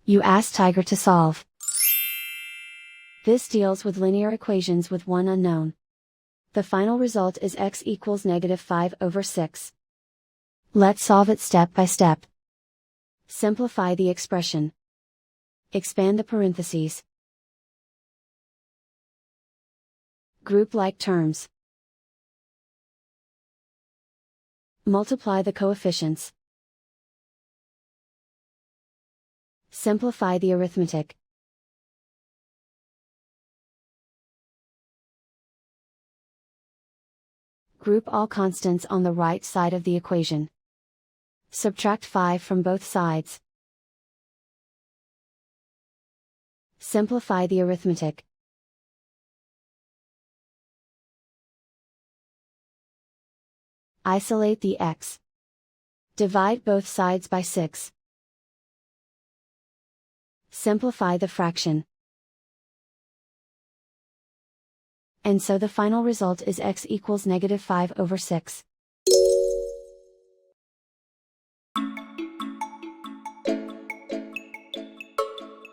You ask Tiger to solve. This deals with linear equations with one unknown. The final result is x equals -5/6. Let's solve it step by step. Simplify the expression. Expand the parentheses. Group like terms. Multiply the coefficients. Simplify the arithmetic. Group all constants on the right side of the equation. Subtract 5 from both sides. Simplify the arithmetic. Isolate the x. Divide both sides by 6. Simplify the fraction. And so the final result is x equals -5/6.